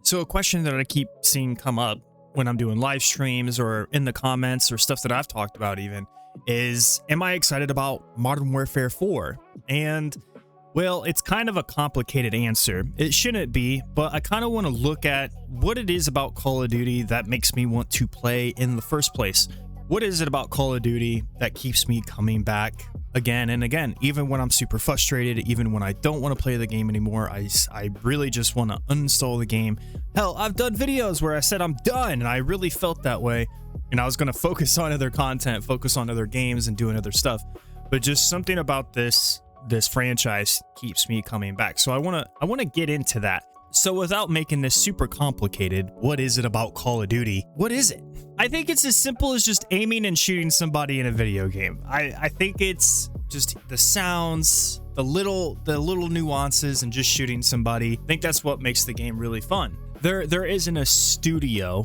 So a question that I keep seeing come up when I'm doing live streams or in the comments or stuff that I've talked about even is, am I excited about Modern Warfare 4? And well, it's kind of a complicated answer. It shouldn't be, but I kind of want to look at what it is about Call of Duty that makes me want to play in the first place. What is it about Call of Duty that keeps me coming back again and again, even when I'm super frustrated, even when I don't want to play the game anymore? I really just want to uninstall the game. Hell, I've done videos where I said I'm done, and I really felt that way, and I was going to focus on other content, focus on other games and doing other stuff. But just something about this franchise keeps me coming back. So I want to get into that. So without making this super complicated, what is it about Call of Duty? What is it? I think it's as simple as just aiming and shooting somebody in a video game. I think it's just the sounds, the little nuances, and just shooting somebody. I think that's what makes the game really fun. There isn't a studio,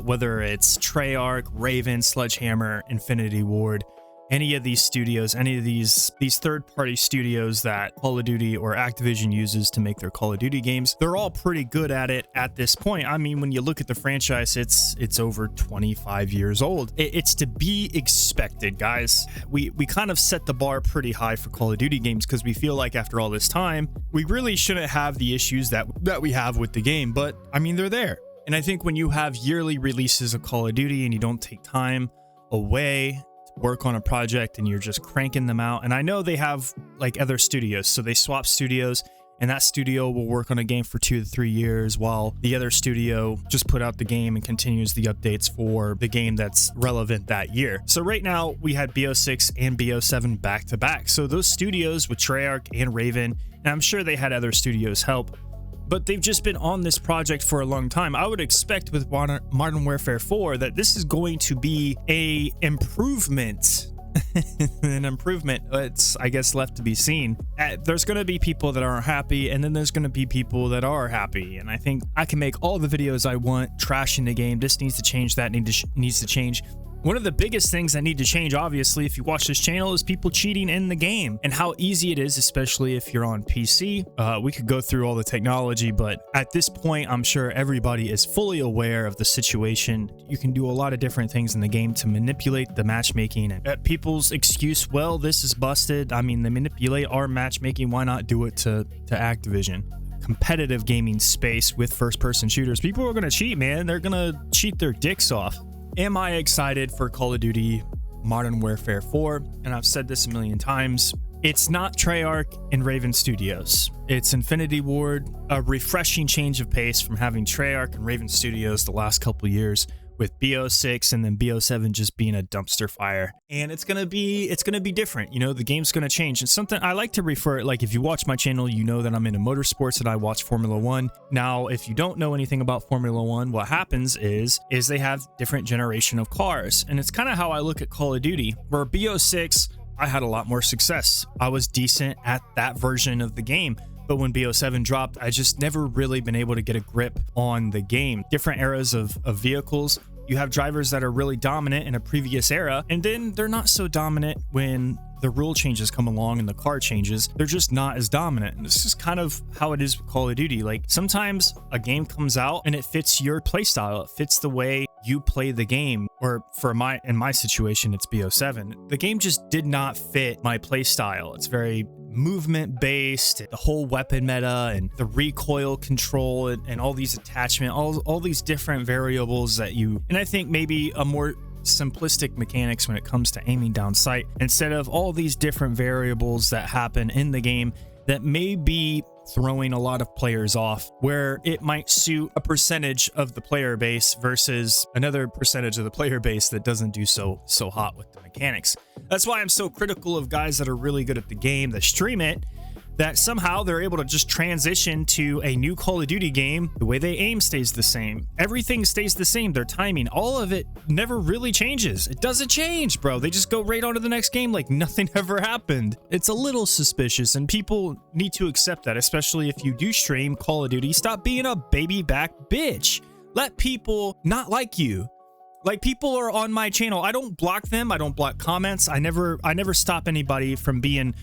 whether it's Treyarch, Raven, Sledgehammer, Infinity Ward, any of these studios, any of these third-party studios that Call of Duty or Activision uses to make their Call of Duty games, they're all pretty good at it at this point. I mean, when you look at the franchise, it's over 25 years old. It's to be expected, guys. We kind of set the bar pretty high for Call of Duty games because we feel like after all this time, we really shouldn't have the issues that we have with the game, but I mean, they're there. And I think when you have yearly releases of Call of Duty and you don't take time away work on a project and you're just cranking them out, and I know they have like other studios, so they swap studios, and that studio will work on a game for 2 to 3 years while the other studio just put out the game and continues the updates for the game that's relevant that year. So right now we had BO6 and BO7 back to back, so those studios with Treyarch and Raven, and I'm sure they had other studios help, but they've just been on this project for a long time. I would expect with Modern Warfare 4 that this is going to be a improvement. An improvement. It's, I guess, left to be seen. There's going to be people that aren't happy, and then there's going to be people that are happy. And I think I can make all the videos I want trashing the game. This needs to change, that needs to change. One of the biggest things that need to change, obviously, if you watch this channel, is people cheating in the game and how easy it is, especially if you're on PC. We could go through all the technology, but at this point, I'm sure everybody is fully aware of the situation. You can do a lot of different things in the game to manipulate the matchmaking, and people's excuse, well, this is busted. I mean, they manipulate our matchmaking. Why not do it to Activision? Competitive gaming space with first-person shooters. People are going to cheat, man. They're going to cheat their dicks off. Am I excited for Call of Duty Modern Warfare 4? And I've said this a million times. It's not Treyarch and Raven Studios. It's Infinity Ward, a refreshing change of pace from having Treyarch and Raven Studios the last couple years, with BO6 and then BO7 just being a dumpster fire. And it's gonna be different. You know, the game's gonna change. It's something I like to refer, like if you watch my channel, you know that I'm into motorsports and I watch Formula 1. Now, if you don't know anything about Formula 1, what happens is they have different generation of cars. And it's kind of how I look at Call of Duty, where BO6, I had a lot more success. I was decent at that version of the game. But when BO7 dropped, I just never really been able to get a grip on the game. Different eras of vehicles. You have drivers that are really dominant in a previous era, and then they're not so dominant when the rule changes come along and the car changes. They're just not as dominant. And this is kind of how it is with Call of Duty. Like, sometimes a game comes out and it fits your playstyle. It fits the way you play the game. Or in my situation, it's BO7. The game just did not fit my playstyle. It's very movement based, the whole weapon meta and the recoil control and all these attachment, all these different variables that and I think maybe a more simplistic mechanics when it comes to aiming down sight, instead of all these different variables that happen in the game that may be throwing a lot of players off, where it might suit a percentage of the player base versus another percentage of the player base that doesn't do so hot with the mechanics. That's why I'm so critical of guys that are really good at the game, that stream it, that somehow they're able to just transition to a new Call of Duty game. The way they aim stays the same. Everything stays the same. Their timing, all of it never really changes. It doesn't change, bro. They just go right on to the next game like nothing ever happened. It's a little suspicious, and people need to accept that, especially if you do stream Call of Duty. Stop being a baby back bitch. Let people not like you. Like, people are on my channel. I don't block them. I don't block comments. I never stop anybody from being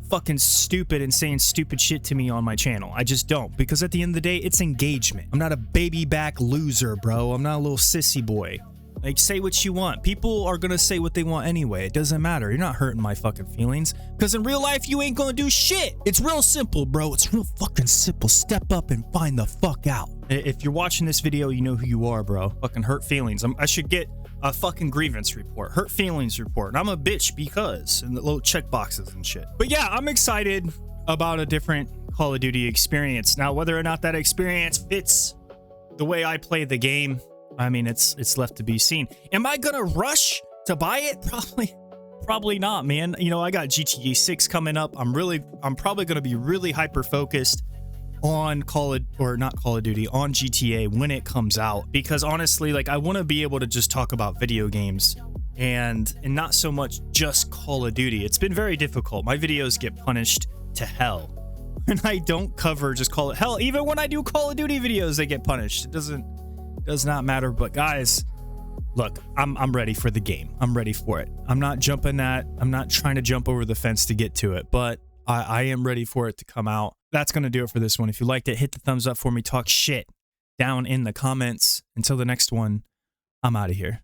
fucking stupid and saying stupid shit to me on my channel. I just don't, because at the end of the day, it's engagement. I'm not a baby back loser, bro. I'm not a little sissy boy. Like, say what you want. People are gonna say what they want anyway. It doesn't matter. You're not hurting my fucking feelings, because in real life, you ain't gonna do shit. It's real simple, bro. It's real fucking simple. Step up and find the fuck out. If you're watching this video, you know who you are, bro. Fucking hurt feelings. I should get a fucking grievance report, hurt feelings report. And I'm a bitch because, and the little check boxes and shit. But yeah, I'm excited about a different Call of Duty experience. Now, whether or not that experience fits the way I play the game, I mean, it's left to be seen. Am I gonna rush to buy it? Probably not, man. You know, I got GTA 6 coming up. I'm probably gonna be really hyper focused on on GTA when it comes out, because honestly, like, I want to be able to just talk about video games and not so much just Call of Duty. It's been very difficult. My videos get punished to hell and I don't cover just Call it hell. Even when I do Call of Duty videos, they get punished. It does not matter. But guys, look, I'm ready for the game. I'm ready for it. I'm not trying to jump over the fence to get to it, but I am ready for it to come out. That's going to do it for this one. If you liked it, hit the thumbs up for me. Talk shit down in the comments. Until the next one, I'm out of here.